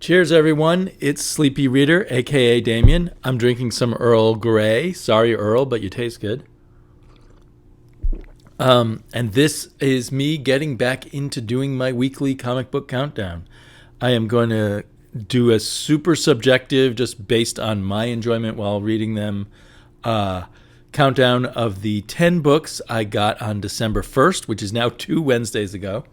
Cheers, everyone. It's Sleepy Reader, a.k.a. Damien. I'm drinking some Earl Grey. Sorry, Earl, but you taste good. And this is me getting back into doing my weekly comic book countdown. I am going to do a super subjective, just based on my enjoyment while reading them, countdown of the 10 books I got on December 1st, which is now 2 Wednesdays ago.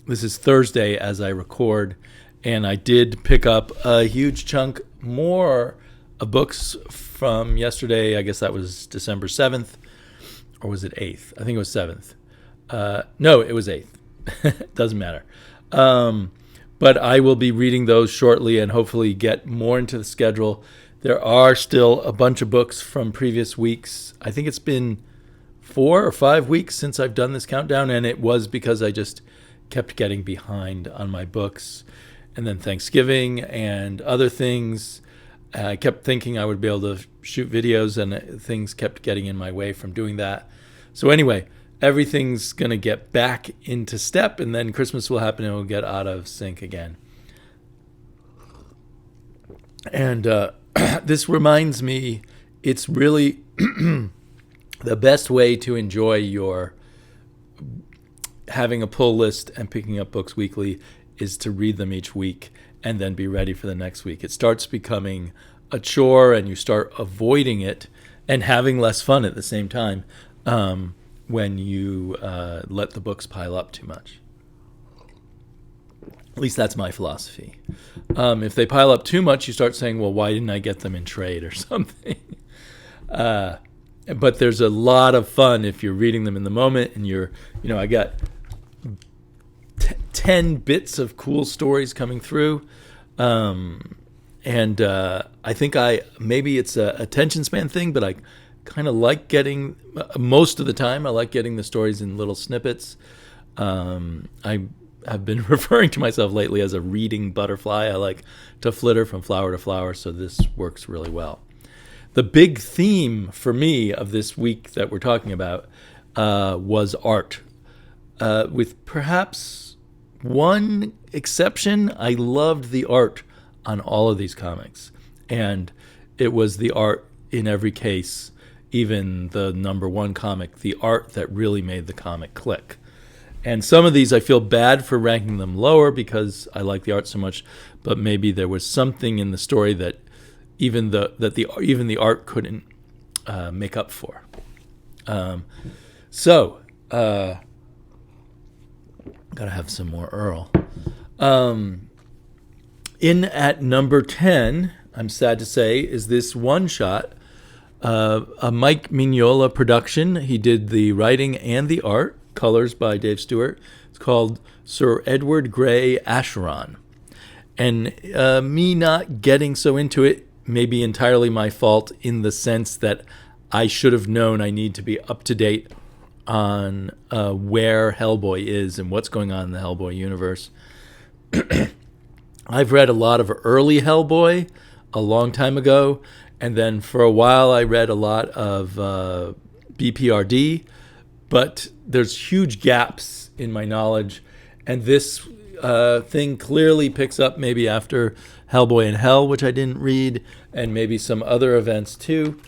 This is Thursday as I record. And I did pick up a huge chunk more of books from yesterday. I guess that was December 7th. Or was it 8th? I think it was 7th. No, it was 8th. Doesn't matter. But I will be reading those shortly and hopefully get more into the schedule. There are still a bunch of books from previous weeks. I think it's been 4 or 5 weeks since I've done this countdown. And it was because I just kept getting behind on my books. And then Thanksgiving and other things. I kept thinking I would be able to shoot videos, and things kept getting in my way from doing that. So anyway, everything's going to get back into step, and then Christmas will happen and we'll get out of sync again. And this reminds me, it's really the best way to enjoy your having a pull list and picking up books weekly is to read them each week and then be ready for the next week. It starts becoming a chore and you start avoiding it and having less fun at the same time when you let the books pile up too much. At least that's my philosophy. If they pile up too much, you start saying, well, why didn't I get them in trade or something? But there's a lot of fun if you're reading them in the moment and I got 10 bits of cool stories coming through. And I think maybe it's a attention span thing, but I kind of like getting, most of the time, I like getting the stories in little snippets. I have been referring to myself lately as a reading butterfly. I like to flitter from flower to flower, so this works really well. The big theme for me of this week that we're talking about was art. With perhaps one exception, I loved the art on all of these comics. And it was the art in every case, even the number one comic, the art that really made the comic click. And some of these I feel bad for ranking them lower because I like the art so much, but maybe there was something in the story that even the art couldn't make up for. Gotta have some more Earl. In at number 10, I'm sad to say, is this one-shot, a Mike Mignola production. He did the writing and the art, colors by Dave Stewart. It's called Sir Edward Grey Acheron. And me not getting so into it may be entirely my fault in the sense that I should have known I need to be up to date on where Hellboy is and what's going on in the Hellboy universe. I've read a lot of early Hellboy a long time ago, and then for a while I read a lot of BPRD, but there's huge gaps in my knowledge, and this thing clearly picks up maybe after Hellboy in Hell, which I didn't read, and maybe some other events too.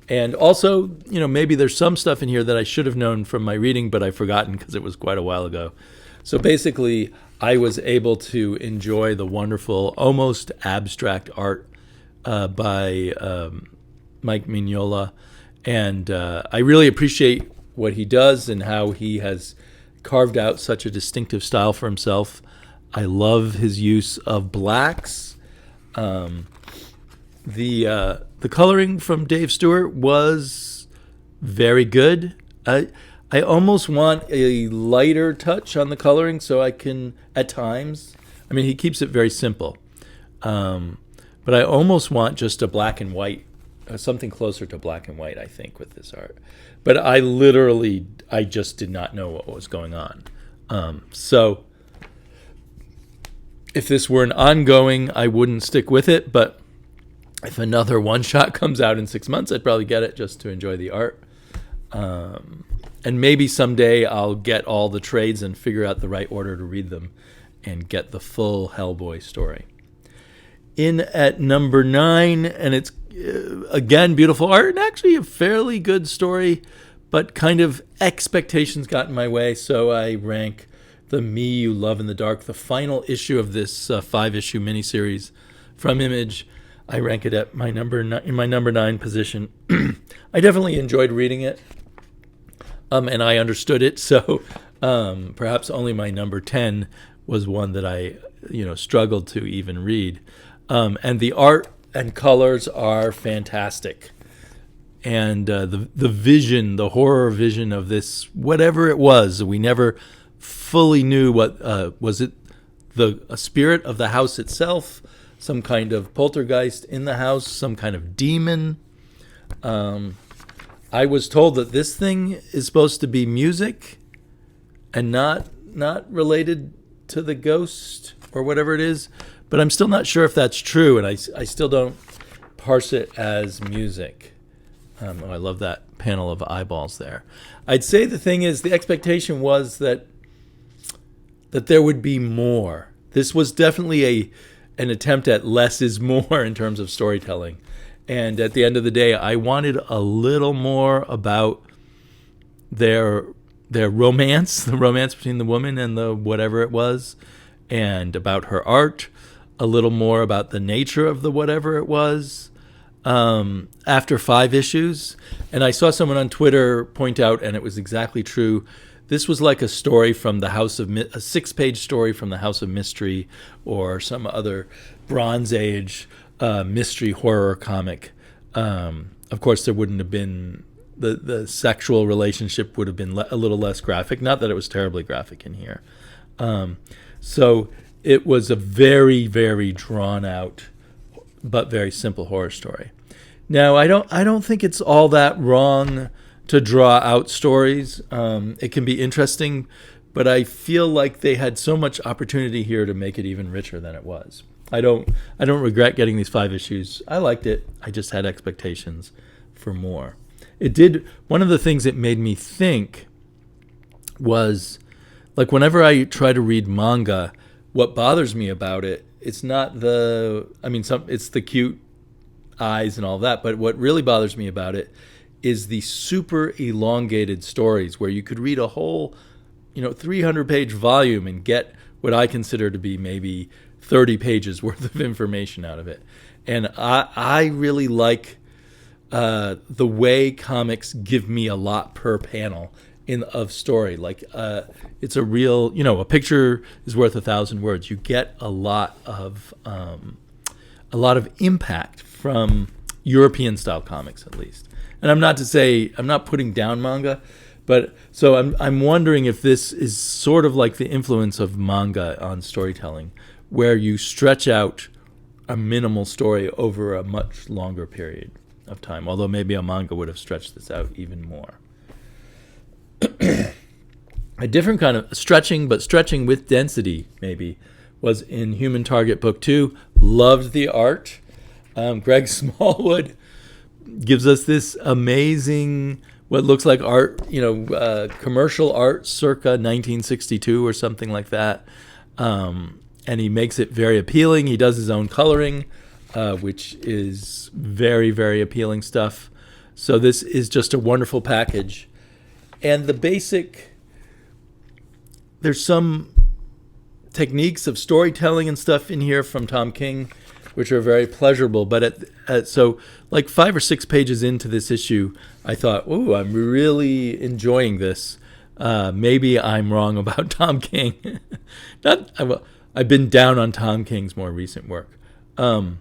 And also, maybe there's some stuff in here that I should have known from my reading, but I've forgotten because it was quite a while ago. So basically, I was able to enjoy the wonderful, almost abstract art by Mike Mignola. And I really appreciate what he does and how he has carved out such a distinctive style for himself. I love his use of blacks. The coloring from Dave Stewart was very good. I almost want a lighter touch on the coloring so I can, at times, he keeps it very simple. But I almost want just a black and white, something closer to black and white, I think, with this art. But I just did not know what was going on. So if this were an ongoing, I wouldn't stick with it, but if another one-shot comes out in 6 months, I'd probably get it just to enjoy the art. And maybe someday I'll get all the trades and figure out the right order to read them and get the full Hellboy story. in at number 9, and it's again beautiful art and actually a fairly good story, but kind of expectations got in my way, so I rank The Me You Love in the Dark, the final issue of this 5-issue miniseries from Image. I rank it at in my number 9 position. I definitely enjoyed reading it, and I understood it. So perhaps only my number 10 was one that I struggled to even read. And the art and colors are fantastic. And the vision, the horror vision of this, whatever it was, we never fully knew what was it. A spirit of the house itself, some kind of poltergeist in the house, some kind of demon. I was told that this thing is supposed to be music and not related to the ghost or whatever it is, but I'm still not sure if that's true, and I still don't parse it as music. I love that panel of eyeballs there. I'd say the thing is, the expectation was that there would be more. This was definitely an attempt at less is more in terms of storytelling. And at the end of the day, I wanted a little more about their romance, the romance between the woman and the whatever it was, and about her art, a little more about the nature of the whatever it was. After 5 issues, and I saw someone on Twitter point out, and it was exactly true, this was like a story from the House of a 6-page story from the House of Mystery or some other Bronze Age mystery horror comic. Of course, there wouldn't have been the sexual relationship would have been a little less graphic. Not that it was terribly graphic in here. So it was a very, very drawn out but very simple horror story. Now, I don't think it's all that wrong to draw out stories. It can be interesting, but I feel like they had so much opportunity here to make it even richer than it was. I don't regret getting these 5 issues. I liked it. I just had expectations for more. One of the things it made me think was, like, whenever I try to read manga, what bothers me about it, it's not it's the cute eyes and all that, but what really bothers me about it is the super elongated stories where you could read a whole 300-page volume and get what I consider to be maybe 30 pages worth of information out of it. And I really like the way comics give me a lot per panel of story. Like it's a real, a picture is worth 1,000 words. You get a lot of impact from European style comics, at least. And I'm not putting down manga, but so I'm wondering if this is sort of like the influence of manga on storytelling, where you stretch out a minimal story over a much longer period of time. Although maybe a manga would have stretched this out even more. A different kind of stretching, but stretching with density, maybe, was in Human Target Book 2. Loved the art. Greg Smallwood gives us this amazing, what looks like art, commercial art circa 1962 or something like that. And he makes it very appealing. He does his own coloring, which is very, very appealing stuff. So this is just a wonderful package. And there's some techniques of storytelling and stuff in here from Tom King, which are very pleasurable. But so like 5 or 6 pages into this issue, I thought, "Ooh, I'm really enjoying this. Maybe I'm wrong about Tom King." I've been down on Tom King's more recent work. And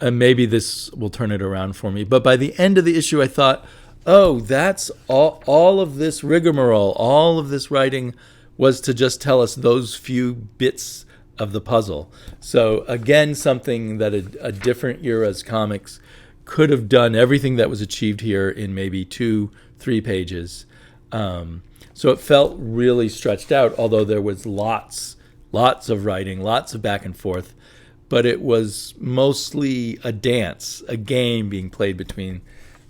maybe this will turn it around for me. But by the end of the issue, I thought, oh, that's all of this rigmarole, all of this writing was to just tell us those few bits of the puzzle. So again, something that a different era's comics could have done everything that was achieved here in maybe 2-3 pages. So it felt really stretched out, although there was lots of writing, lots of back and forth, but it was mostly a dance, a game being played between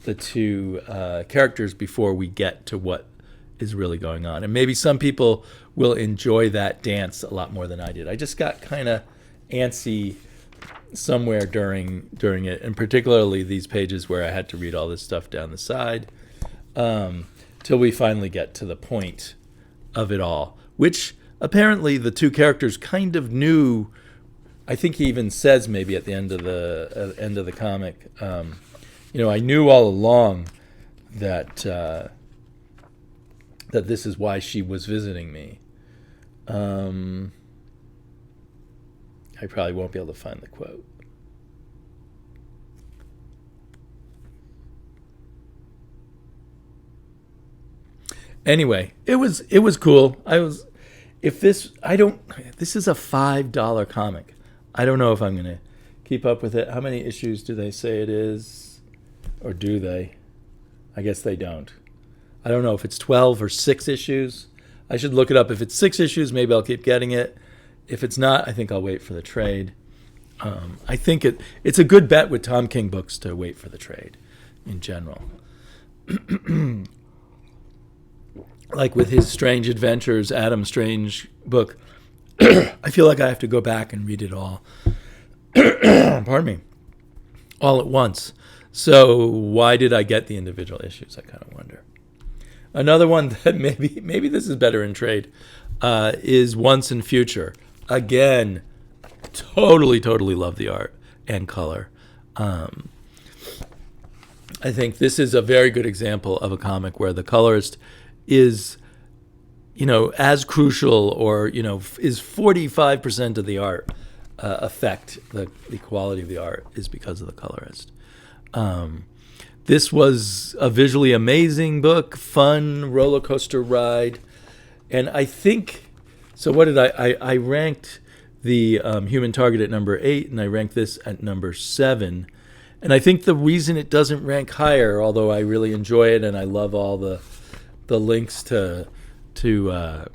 the two characters before we get to what is really going on. And maybe some people will enjoy that dance a lot more than I did. I just got kind of antsy somewhere during it, and particularly these pages where I had to read all this stuff down the side, till we finally get to the point of it all, which apparently the two characters kind of knew. I think he even says maybe at the end of the comic, I knew all along that that this is why she was visiting me. I probably won't be able to find the quote. Anyway, it was cool. This is a $5 comic. I don't know if I'm going to keep up with it. How many issues do they say it is? Or do they? I guess they don't. I don't know if it's 12 or 6 issues. I should look it up. If it's 6 issues, maybe I'll keep getting it. If it's not, I think I'll wait for the trade. I think it's a good bet with Tom King books to wait for the trade in general. Like with his Strange Adventures, Adam Strange book, I feel like I have to go back and read it all. Pardon me. All at once. So why did I get the individual issues? I kind of wonder. Another one that maybe this is better in trade is Once and Future. Again, totally love the art and color. I think this is a very good example of a comic where the colorist is, as crucial or, is 45% of the art affect the quality of the art is because of the colorist. This was a visually amazing book, fun roller coaster ride. And I think, so what did I ranked the Human Target at number 8, and I ranked this at number 7. And I think the reason it doesn't rank higher, although I really enjoy it and I love all the links to the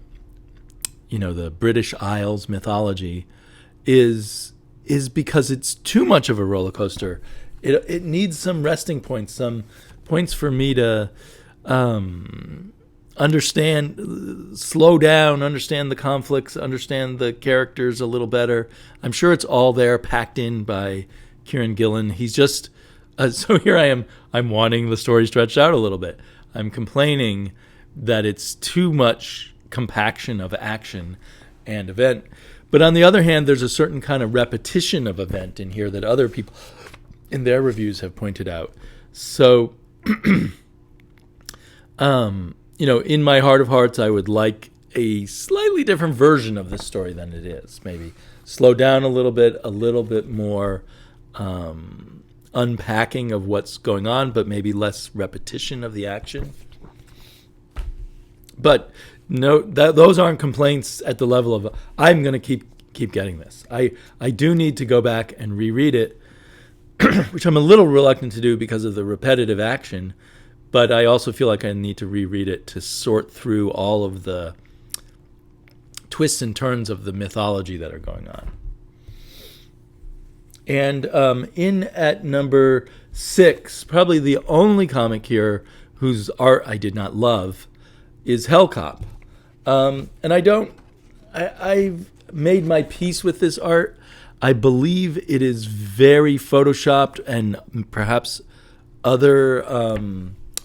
British Isles mythology, is because it's too much of a roller coaster. It needs some resting points, some points for me to understand, slow down, understand the conflicts, understand the characters a little better. I'm sure it's all there packed in by Kieran Gillen. He's just, so here I am, I'm wanting the story stretched out a little bit. I'm complaining that it's too much compaction of action and event. But on the other hand, there's a certain kind of repetition of event in here that other people in their reviews have pointed out. So, in my heart of hearts, I would like a slightly different version of this story than it is. Maybe slow down a little bit more unpacking of what's going on, but maybe less repetition of the action. But no, those aren't complaints at the level of I'm going to keep getting this. I do need to go back and reread it, which I'm a little reluctant to do because of the repetitive action, but I also feel like I need to reread it to sort through all of the twists and turns of the mythology that are going on. And in at number 6, probably the only comic here whose art I did not love is Hellcop. And I've made my peace with this art. I believe it is very photoshopped and perhaps other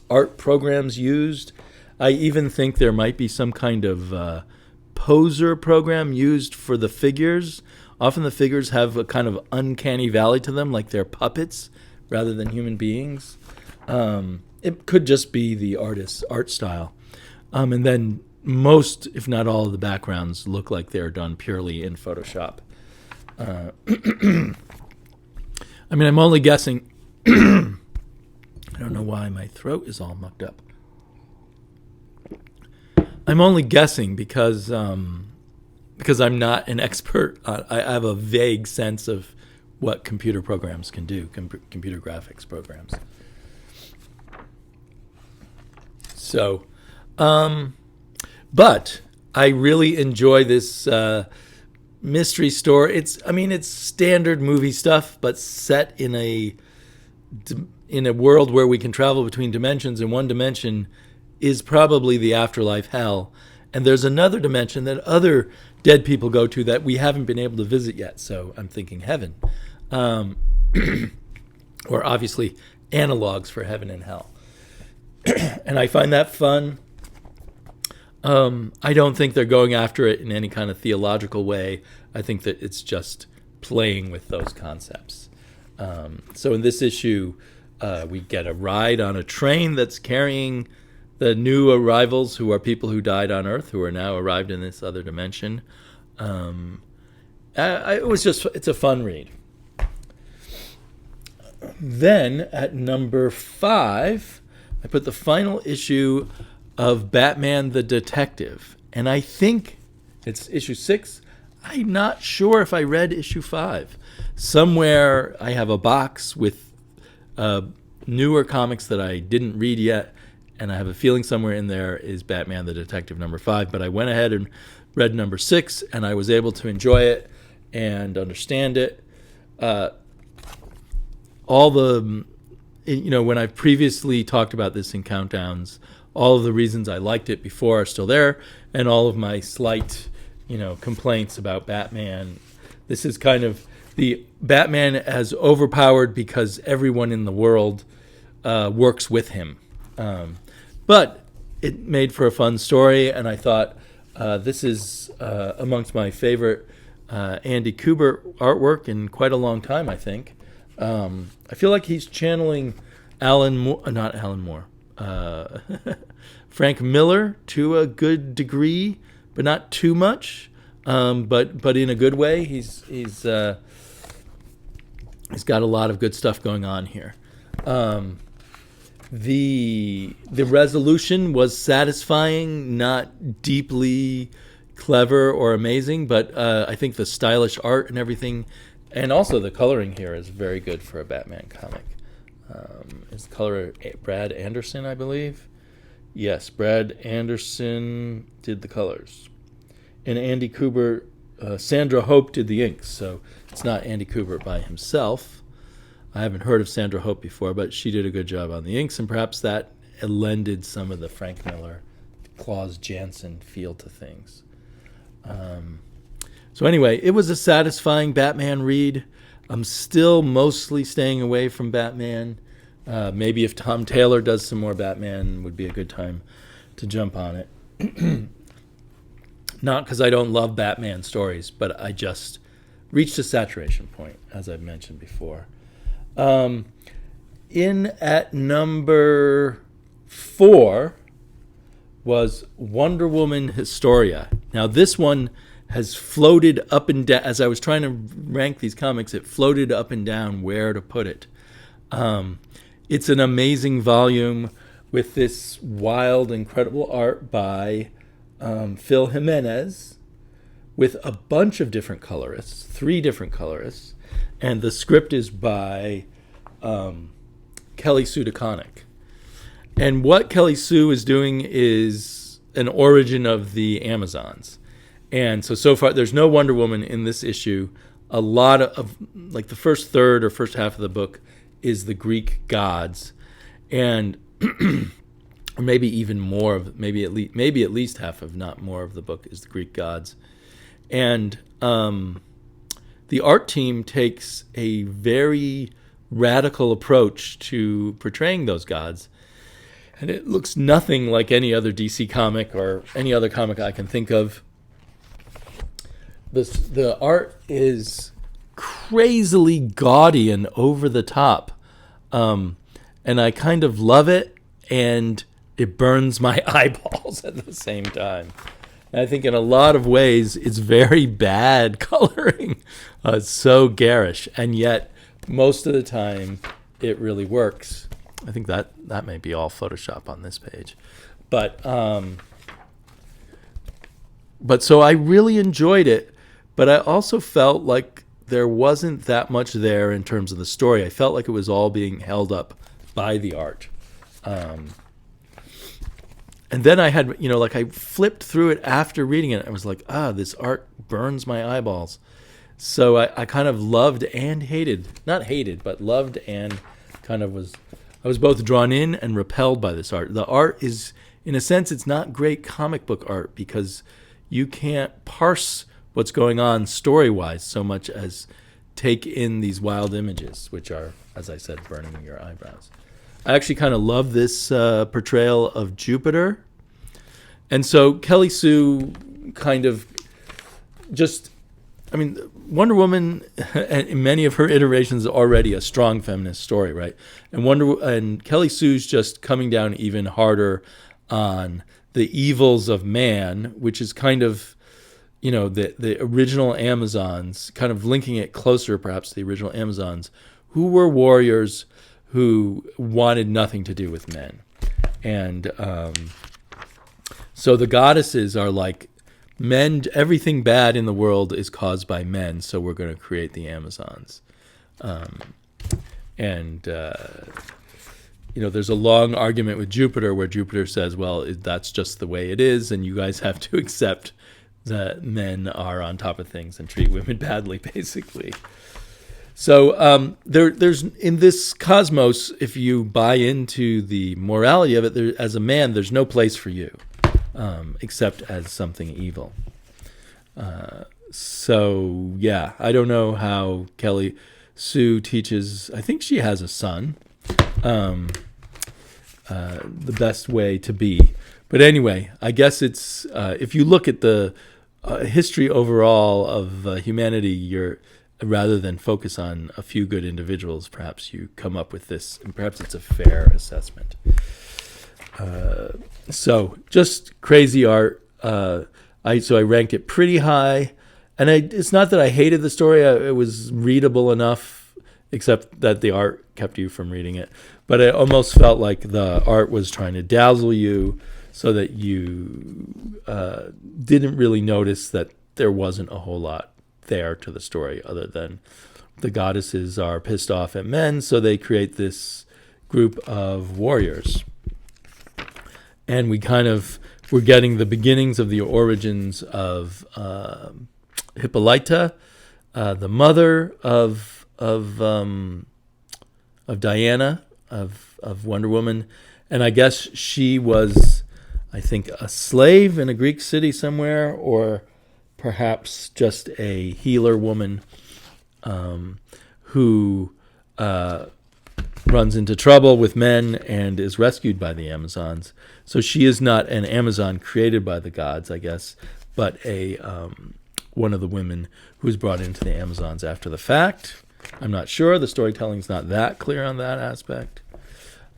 art programs used. I even think there might be some kind of poser program used for the figures. Often the figures have a kind of uncanny valley to them, like they're puppets rather than human beings. It could just be the artist's art style. And then most, if not all, of the backgrounds look like they're done purely in Photoshop. I'm only guessing. I don't know why my throat is all mucked up. I'm only guessing because I'm not an expert. I have a vague sense of what computer programs can do, computer graphics programs. So, but I really enjoy this mystery story. It's standard movie stuff, but set in a world where we can travel between dimensions, and one dimension is probably the afterlife hell, and there's another dimension that other dead people go to that we haven't been able to visit yet. So I'm thinking heaven. um, or obviously analogs for heaven and hell. And I find that fun. I don't think they're going after it in any kind of theological way. I think that it's just playing with those concepts. So in this issue, we get a ride on a train that's carrying the new arrivals, who are people who died on Earth, who are now arrived in this other dimension. It's a fun read. Then at number 5, I put the final issue of Batman the Detective. And I think it's issue 6. I'm not sure if I read issue 5. Somewhere I have a box with newer comics that I didn't read yet, and I have a feeling somewhere in there is Batman the Detective number 5. But I went ahead and read number 6, and I was able to enjoy it and understand it. When I've previously talked about this in countdowns, all of the reasons I liked it before are still there, and all of my slight, complaints about Batman. This is kind of the Batman as overpowered because everyone in the world works with him. But it made for a fun story, and I thought this is amongst my favorite Andy Kubert artwork in quite a long time, I think. I feel like he's channeling Frank Miller to a good degree, but not too much. But in a good way. He's got a lot of good stuff going on here. The resolution was satisfying, not deeply clever or amazing, but I think the stylish art and everything, and also the coloring here is very good for a Batman comic. Is the colorer Brad Anderson, I believe? Yes, Brad Anderson did the colors. And Andy Kubert, Sandra Hope did the inks, so it's not Andy Kubert by himself. I haven't heard of Sandra Hope before, but she did a good job on the inks, and perhaps that lended some of the Frank Miller, Klaus Janson feel to things. So anyway, it was a satisfying Batman read. I'm still mostly staying away from Batman. Maybe if Tom Taylor does some more Batman, would be a good time to jump on it. Not because I don't love Batman stories, but I just reached a saturation point, as I've mentioned before. In at number 4 was Wonder Woman Historia. Now this one has floated up and down. As I was trying to rank these comics, it floated up and down where to put it. It's an amazing volume with this wild, incredible art by Phil Jimenez, with a bunch of different colorists, 3 different colorists, and the script is by Kelly Sue DeConnick. And what Kelly Sue is doing is an origin of the Amazons. And so far, there's no Wonder Woman in this issue. A lot of like the first third or first half of the book is the Greek gods, and or maybe even more of maybe at least half, if not more, of the book is the Greek gods. And the art team takes a very radical approach to portraying those gods, and it looks nothing like any other DC comic or any other comic I can think of. The art is crazily gaudy and over the top, and I kind of love it, and it burns my eyeballs at the same time. And I think in a lot of ways it's very bad coloring. It's so garish, and yet most of the time it really works. I think that may be all Photoshop on this page, but so I really enjoyed it. But I also felt like there wasn't that much there in terms of the story. I felt like it was all being held up by the art. And then I had, I flipped through it after reading it. I was like, this art burns my eyeballs. So I kind of loved and hated, not hated, but loved and kind of I was both drawn in and repelled by this art. The art is, in a sense, it's not great comic book art because you can't parse what's going on story-wise so much as take in these wild images, which are, as I said, burning your eyebrows. I actually kind of love this portrayal of Jupiter. And so Kelly Sue kind of just, I mean, Wonder Woman, in many of her iterations, is already a strong feminist story, right? And Kelly Sue's just coming down even harder on the evils of man, which is kind of, the original Amazons, kind of linking it closer perhaps to the original Amazons, who were warriors who wanted nothing to do with men. And so the goddesses are like, men, everything bad in the world is caused by men, so we're going to create the Amazons. There's a long argument with Jupiter where Jupiter says, well, that's just the way it is, and you guys have to accept that men are on top of things and treat women badly, basically. So there's in this cosmos, if you buy into the morality of it, as a man, there's no place for you. Except as something evil. I don't know how Kelly Sue teaches. I think she has a son. The best way to be. But anyway, I guess it's if you look at the history overall of humanity, rather than focus on a few good individuals, perhaps you come up with this, and perhaps it's a fair assessment. So just crazy art. I ranked it pretty high, and it's not that I hated the story. It was readable enough, except that the art kept you from reading it. But I almost felt like the art was trying to dazzle you, so that you didn't really notice that there wasn't a whole lot there to the story, other than the goddesses are pissed off at men, so they create this group of warriors. And we're getting the beginnings of the origins of Hippolyta, the mother of Diana, of Wonder Woman. And I guess she was, I think, a slave in a Greek city somewhere, or perhaps just a healer woman who runs into trouble with men and is rescued by the Amazons. So she is not an Amazon created by the gods, I guess, but one of the women who's brought into the Amazons after the fact. I'm not sure. The storytelling's not that clear on that aspect.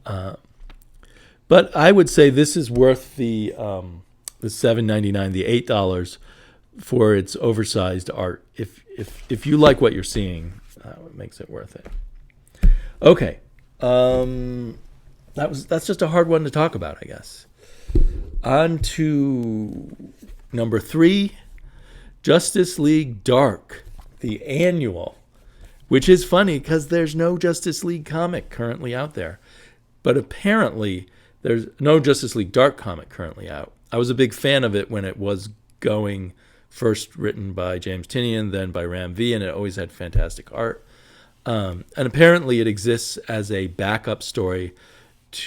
But I would say this is worth the $7.99, the $8 for its oversized art. If you like what you're seeing, it makes it worth it. Okay. That's just a hard one to talk about, I guess. On to number 3, Justice League Dark, the annual, which is funny because there's no Justice League comic currently out there. But apparently there's no Justice League Dark comic currently out. I was a big fan of it when it was going, first written by James Tynion, then by Ram V, and it always had fantastic art. And apparently it exists as a backup story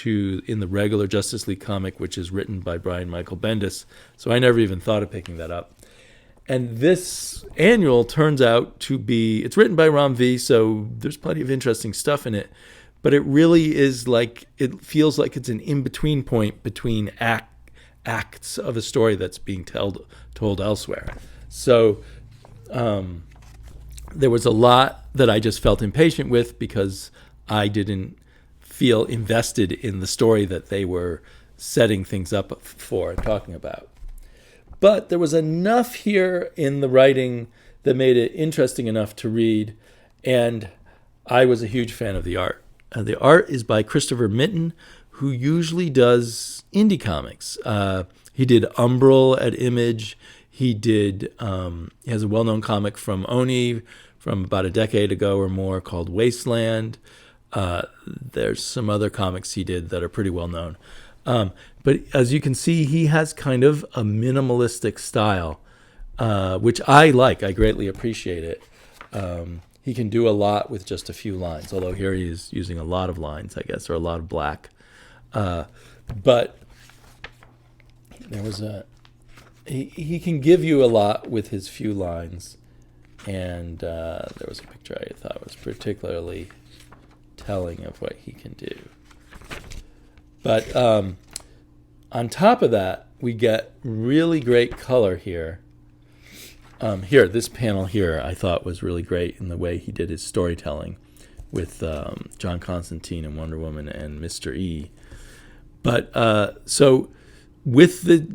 in the regular Justice League comic, which is written by Brian Michael Bendis. So I never even thought of picking that up. And this annual turns out to be, it's written by Ram V, so there's plenty of interesting stuff in it. But it really is like, it feels like it's an in-between point between acts of a story that's being told elsewhere. So there was a lot that I just felt impatient with because I didn't feel invested in the story that they were setting things up for and talking about. But there was enough here in the writing that made it interesting enough to read, and I was a huge fan of the art. The art is by Christopher Mitten, who usually does indie comics. He did Umbral at Image. He has a well-known comic from Oni from about a decade ago or more called Wasteland. There's some other comics he did that are pretty well-known. But as you can see, he has kind of a minimalistic style, which I like. I greatly appreciate it. He can do a lot with just a few lines, although here he is using a lot of lines, I guess, or a lot of black. But there was he can give you a lot with his few lines. And there was a picture I thought was particularly telling of what he can do. But on top of that, we get really great color here. Here, this panel here, I thought was really great in the way he did his storytelling with John Constantine and Wonder Woman and Mr. E. But so with the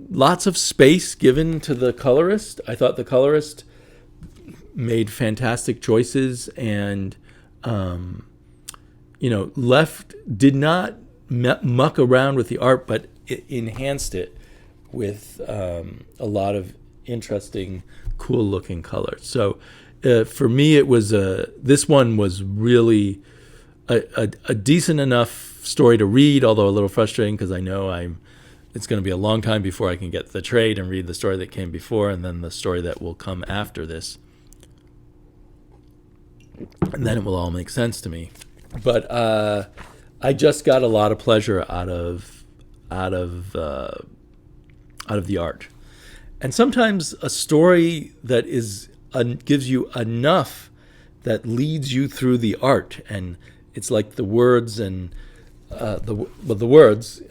lots of space given to the colorist, I thought the colorist made fantastic choices and, did not muck around with the art, but it enhanced it with a lot of interesting, cool-looking colors. So for me, it was this one was really a decent enough story to read, although a little frustrating because I know it's going to be a long time before I can get the trade and read the story that came before and then the story that will come after this. And then it will all make sense to me. But I just got a lot of pleasure out of the art. And sometimes a story that gives you enough that leads you through the art, and it's like the words and the words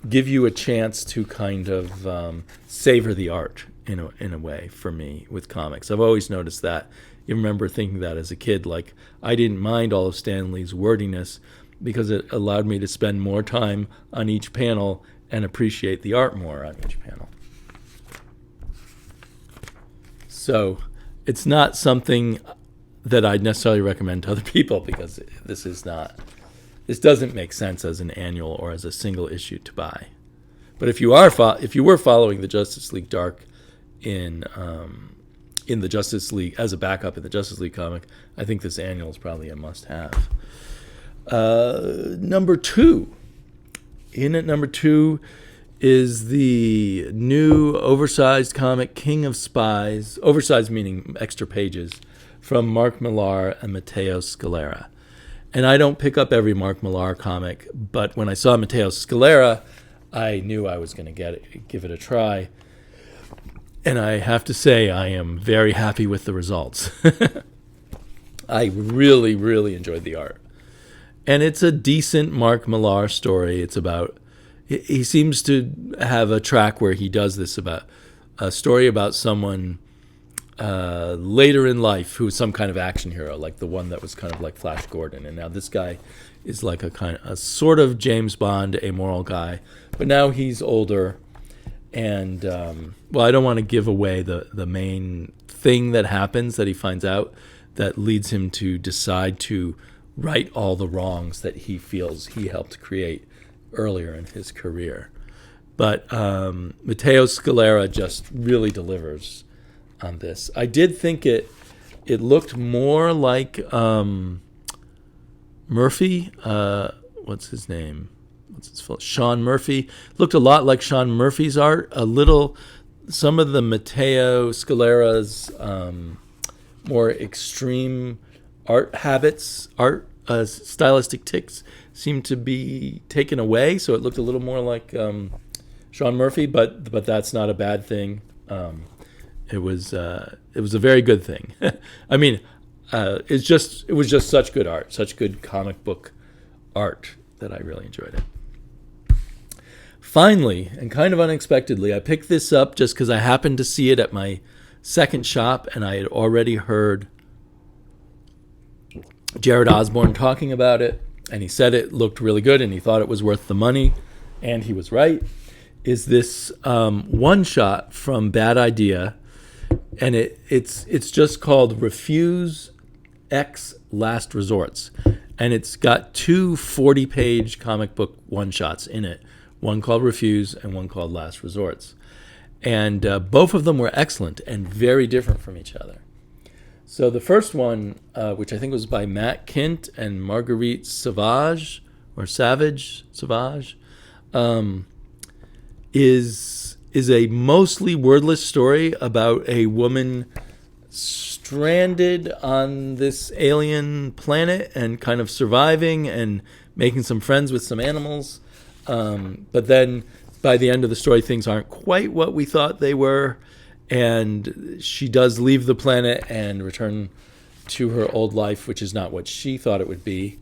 give you a chance to kind of savor the art in a way. For me with comics, I've always noticed that. You remember thinking that as a kid, like I didn't mind all of Stan Lee's wordiness because it allowed me to spend more time on each panel and appreciate the art more on each panel. So it's not something that I'd necessarily recommend to other people because this doesn't make sense as an annual or as a single issue to buy. But if you were following the Justice League Dark in the Justice League as a backup in the Justice League comic, I think this annual is probably a must-have. Number 2. In at number 2 is the new oversized comic King of Spies, oversized meaning extra pages, from Mark Millar and Matteo Scalera. And I don't pick up every Mark Millar comic, but when I saw Matteo Scalera, I knew I was going to give it a try. And I have to say, I am very happy with the results. I really, really enjoyed the art. And it's a decent Mark Millar story. It's about, he seems to have a track where he does this about a story about someone later in life who's some kind of action hero, like the one that was kind of like Flash Gordon. And now this guy is like a sort of James Bond, amoral guy. But now he's older. And, I don't want to give away the main thing that happens that he finds out that leads him to decide to right all the wrongs that he feels he helped create earlier in his career. But Matteo Scalera just really delivers on this. I did think it looked more like Murphy. What's his name? Sean Murphy. Looked a lot like Sean Murphy's art. A little, some of the Matteo Scalera's more extreme art habits, stylistic tics seemed to be taken away. So it looked a little more like Sean Murphy, but that's not a bad thing. It was a very good thing. I mean, it was just such good art, such good comic book art that I really enjoyed it. Finally, and kind of unexpectedly, I picked this up just because I happened to see it at my second shop, and I had already heard Jared Osborne talking about it, and he said it looked really good, and he thought it was worth the money, and he was right. Is this one-shot from Bad Idea, and it's just called Refuse X Last Resorts, and it's got 2 40-page comic book one-shots in it. One called Refuse and one called Last Resorts. And both of them were excellent and very different from each other. So the first one, which I think was by Matt Kint and Marguerite Savage, is a mostly wordless story about a woman stranded on this alien planet and kind of surviving and making some friends with some animals. But then by the end of the story, things aren't quite what we thought they were. And she does leave the planet and return to her old life, which is not what she thought it would be.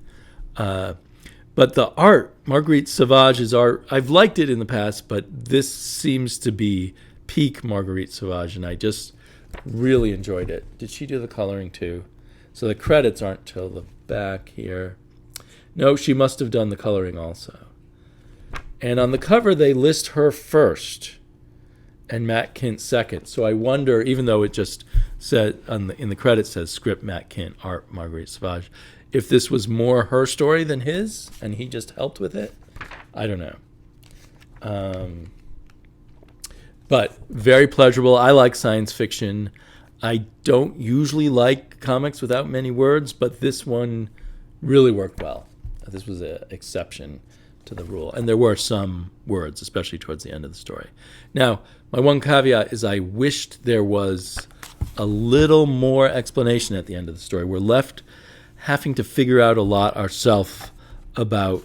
But the art, Marguerite Sauvage's art, I've liked it in the past, but this seems to be peak Marguerite Sauvage, and I just really enjoyed it. Did she do the coloring too? So the credits aren't till the back here. No, she must have done the coloring also. And on the cover, they list her first and Matt Kint second. So I wonder, even though it just said in the credits says script Matt Kint, art Marguerite Sauvage, if this was more her story than his and he just helped with it. I don't know. But very pleasurable. I like science fiction. I don't usually like comics without many words, but this one really worked well. This was an exception to the rule. And there were some words, especially towards the end of the story. Now, my one caveat is I wished there was a little more explanation at the end of the story. We're left having to figure out a lot ourselves about,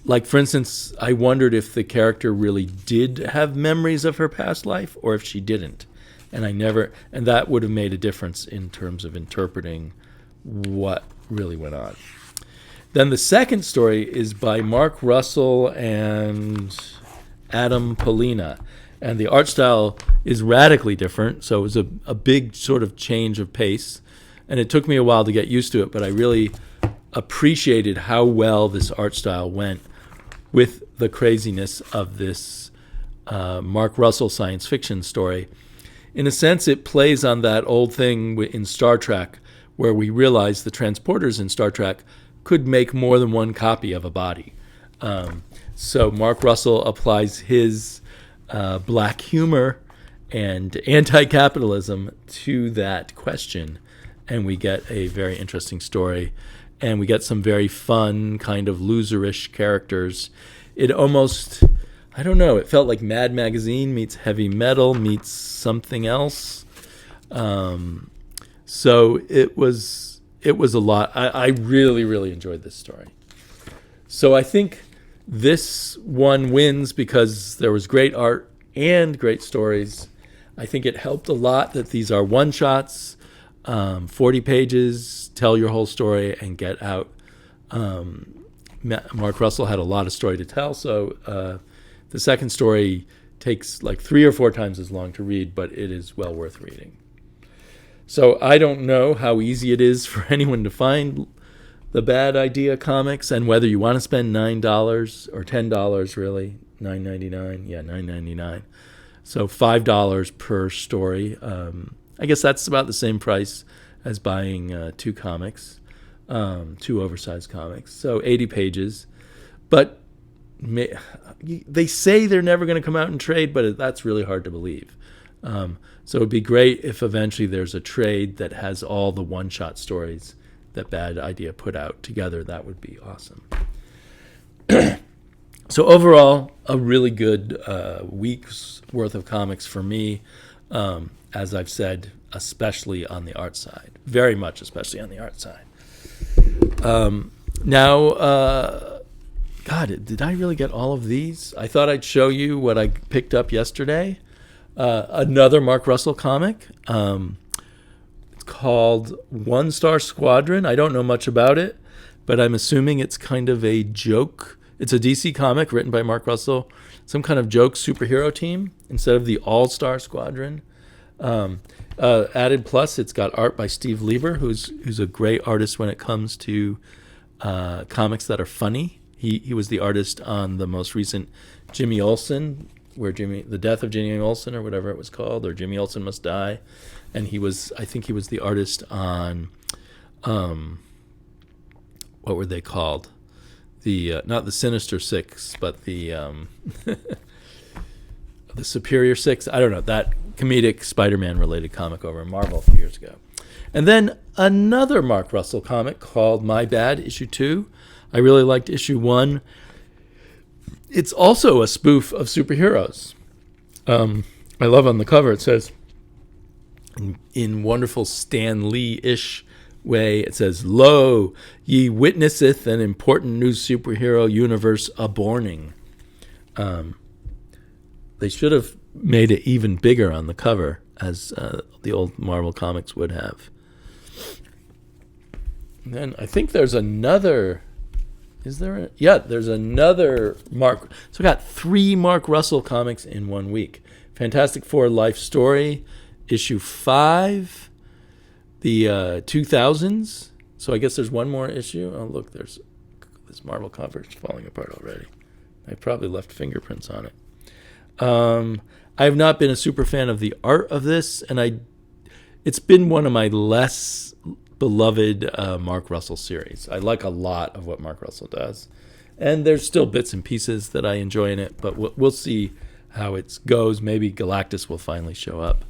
like, for instance, I wondered if the character really did have memories of her past life or if she didn't. And that would have made a difference in terms of interpreting what really went on. Then the second story is by Mark Russell and Adam Polina. And the art style is radically different, so it was a big sort of change of pace. And it took me a while to get used to it, but I really appreciated how well this art style went with the craziness of this Mark Russell science fiction story. In a sense, it plays on that old thing in Star Trek where we realize the transporters in Star Trek could make more than one copy of a body. So Mark Russell applies his black humor and anti-capitalism to that question, and we get a very interesting story, and we get some very fun, kind of loserish characters. It almost, I don't know, it felt like Mad Magazine meets Heavy Metal meets something else. So it was a lot. I really, really enjoyed this story. So I think this one wins because there was great art and great stories. I think it helped a lot that these are one-shots, 40 pages, tell your whole story and get out. Mark Russell had a lot of story to tell, so the second story takes like 3 or 4 times as long to read, but it is well worth reading. So I don't know how easy it is for anyone to find the Bad Idea comics, and whether you want to spend $9 or $10, really, $9.99, yeah, $9.99. So $5 per story. I guess that's about the same price as buying 2 comics, 2 oversized comics. So 80 pages. But they say they're never going to come out in trade, but that's really hard to believe. So it would be great if eventually there's a trade that has all the one-shot stories that Bad Idea put out together. That would be awesome. So overall, a really good week's worth of comics for me. As I've said, especially on the art side. Very much especially on the art side. God, did I really get all of these? I thought I'd show you what I picked up yesterday. Another Mark Russell comic. It's called One Star Squadron. I don't know much about it, but I'm assuming it's kind of a joke. It's a DC comic written by Mark Russell. Some kind of joke superhero team instead of the All-Star Squadron. Added plus, it's got art by Steve Lieber, who's a great artist when it comes to comics that are funny. He was the artist on the most recent Jimmy Olsen, the death of Jimmy Olsen or whatever it was called, or Jimmy Olsen Must Die. And I think he was the artist on, what were they called? Not the Sinister Six, but the the Superior Six. I don't know, that comedic Spider-Man related comic over in Marvel a few years ago. And then another Mark Russell comic called My Bad, issue 2. I really liked issue 1. It's also a spoof of superheroes. I love on the cover, it says, in wonderful Stan Lee-ish way, it says, "Lo, ye witnesseth an important new superhero universe aborning." They should have made it even bigger on the cover, as the old Marvel comics would have. And then I think there's another. Is there? There's another Mark. So I got 3 Mark Russell comics in 1 week. Fantastic Four Life Story, issue 5, the 2000s. So I guess there's one more issue. Oh, look, there's this Marvel cover is falling apart already. I probably left fingerprints on it. I have not been a super fan of the art of this, and it's been one of my less beloved Mark Russell series. I like a lot of what Mark Russell does, and there's still bits and pieces that I enjoy in it, but we'll see how it goes. Maybe Galactus will finally show up.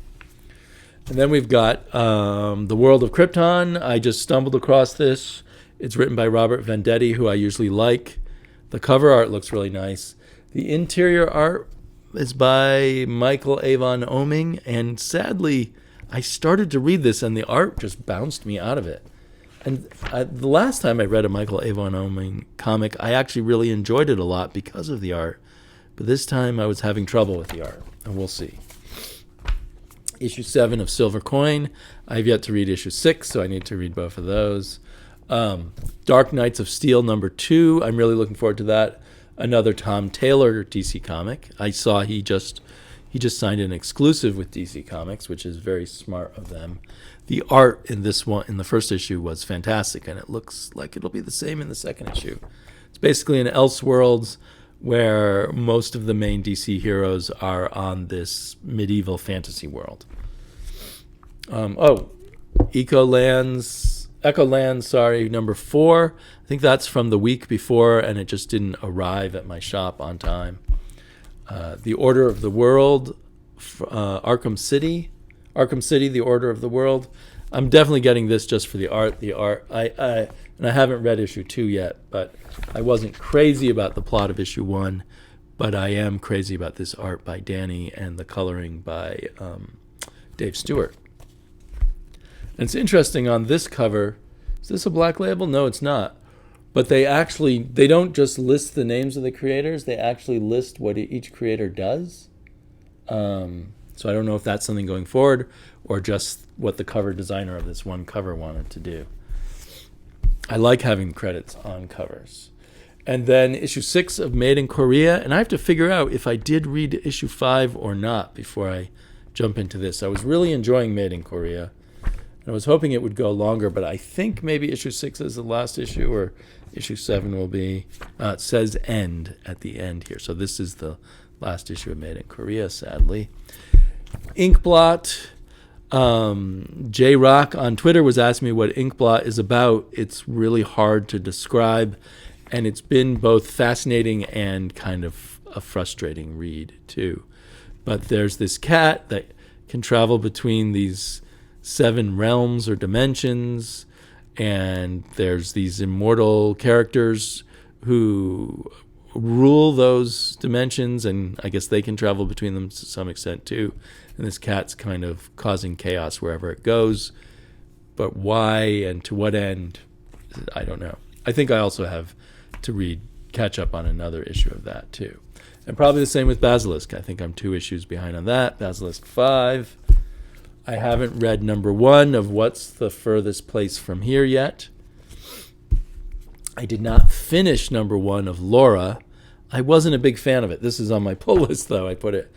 And then we've got The World of Krypton. I just stumbled across this. It's written by Robert Venditti, who I usually like. The cover art looks really nice. The interior art is by Michael Avon Oeming, and sadly, I started to read this and the art just bounced me out of it. And the last time I read a Michael Avon Oeming comic, I actually really enjoyed it a lot because of the art. But this time I was having trouble with the art, and we'll see. Issue 7 of Silver Coin. I've yet to read issue 6, so I need to read both of those. Dark Knights of Steel #2. I'm really looking forward to that. Another Tom Taylor DC comic. I saw he just signed an exclusive with DC Comics, which is very smart of them. The art in this one, in the first issue, was fantastic, and it looks like it'll be the same in the second issue. It's basically an Elseworlds where most of the main DC heroes are on this medieval fantasy world. Echolands, #4. I think that's from the week before, and it just didn't arrive at my shop on time. The Order of the World, Arkham City, The Order of the World. I'm definitely getting this just for the art. And I haven't read issue 2 yet, but I wasn't crazy about the plot of issue 1, but I am crazy about this art by Danny and the coloring by Dave Stewart. And it's interesting on this cover. Is this a Black Label? No, it's not. But they don't just list the names of the creators, they actually list what each creator does. So I don't know if that's something going forward or just what the cover designer of this one cover wanted to do. I like having credits on covers. And then issue 6 of Made in Korea, and I have to figure out if I did read issue 5 or not before I jump into this. I was really enjoying Made in Korea. I was hoping it would go longer, but I think maybe issue 6 is the last issue, or issue 7 will be. It says end at the end here, so this is the last issue of Made in Korea, sadly. Inkblot. J-Rock on Twitter was asking me what Inkblot is about. It's really hard to describe, and it's been both fascinating and kind of a frustrating read, too. But there's this cat that can travel between these 7 realms or dimensions, and there's these immortal characters who rule those dimensions, and I guess they can travel between them to some extent too. And this cat's kind of causing chaos wherever it goes, but why and to what end, I don't know. I think I also have to catch up on another issue of that too. And probably the same with Basilisk. I think I'm 2 issues behind on that. Basilisk 5. I haven't read #1 of What's the Furthest Place from Here yet. I did not finish #1 of Laura. I wasn't a big fan of it. This is on my pull list, though. I put it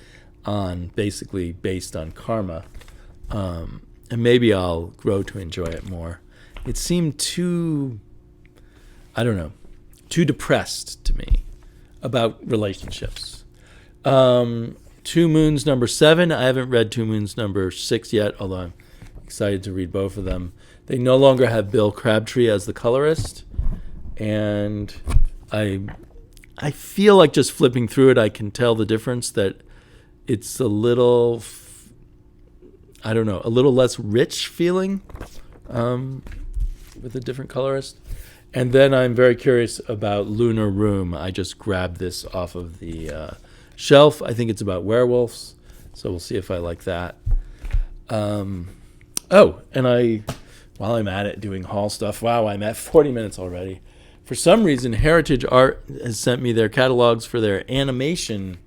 on basically based on Karma. And maybe I'll grow to enjoy it more. It seemed too depressed to me about relationships. 2 Moons #7. I haven't read 2 Moons #6 yet, although I'm excited to read both of them. They no longer have Bill Crabtree as the colorist, and I feel like just flipping through it, I can tell the difference, that it's a little, a little less rich feeling with a different colorist. And then I'm very curious about Lunar Room. I just grabbed this off of the shelf. I think it's about werewolves, so we'll see if I like that. And while I'm at it doing haul stuff, wow, I'm at 40 minutes already. For some reason, Heritage Art has sent me their catalogs for their animation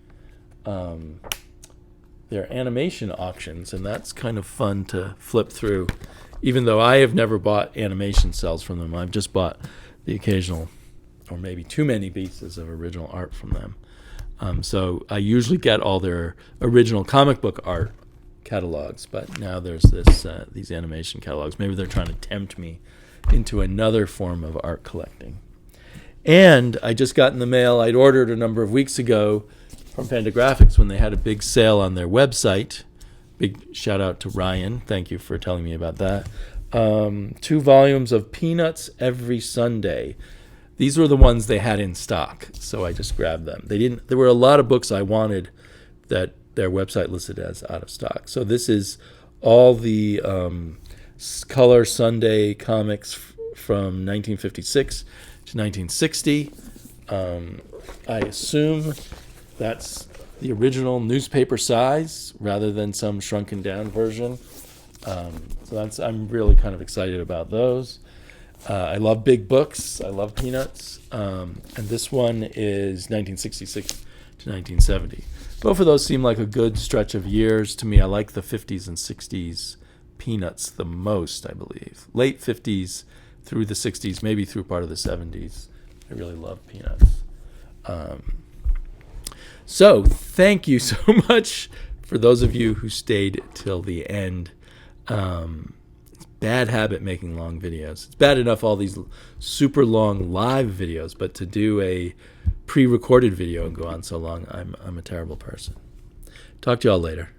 their animation auctions, and that's kind of fun to flip through. Even though I have never bought animation cells from them, I've just bought the occasional, or maybe too many pieces of original art from them. So I usually get all their original comic book art catalogs, but now there's these animation catalogs. Maybe they're trying to tempt me into another form of art collecting. And I just got in the mail, I'd ordered a number of weeks ago from Fantagraphics when they had a big sale on their website. Big shout out to Ryan. Thank you for telling me about that. 2 volumes of Peanuts Every Sunday. These were the ones they had in stock, so I just grabbed them. There were a lot of books I wanted that their website listed as out of stock. So this is all the Color Sunday comics from 1956 to 1960. I assume that's the original newspaper size rather than some shrunken down version. I'm really kind of excited about those. I love big books. I love Peanuts. And this one is 1966 to 1970. Both of those seem like a good stretch of years to me. I like the 50s and 60s Peanuts the most, I believe. Late 50s through the 60s, maybe through part of the 70s. I really love Peanuts. So thank you so much for those of you who stayed till the end. It's bad habit making long videos. It's bad enough all these super long live videos, but to do a pre-recorded video and go on so long, I'm a terrible person. Talk to y'all later.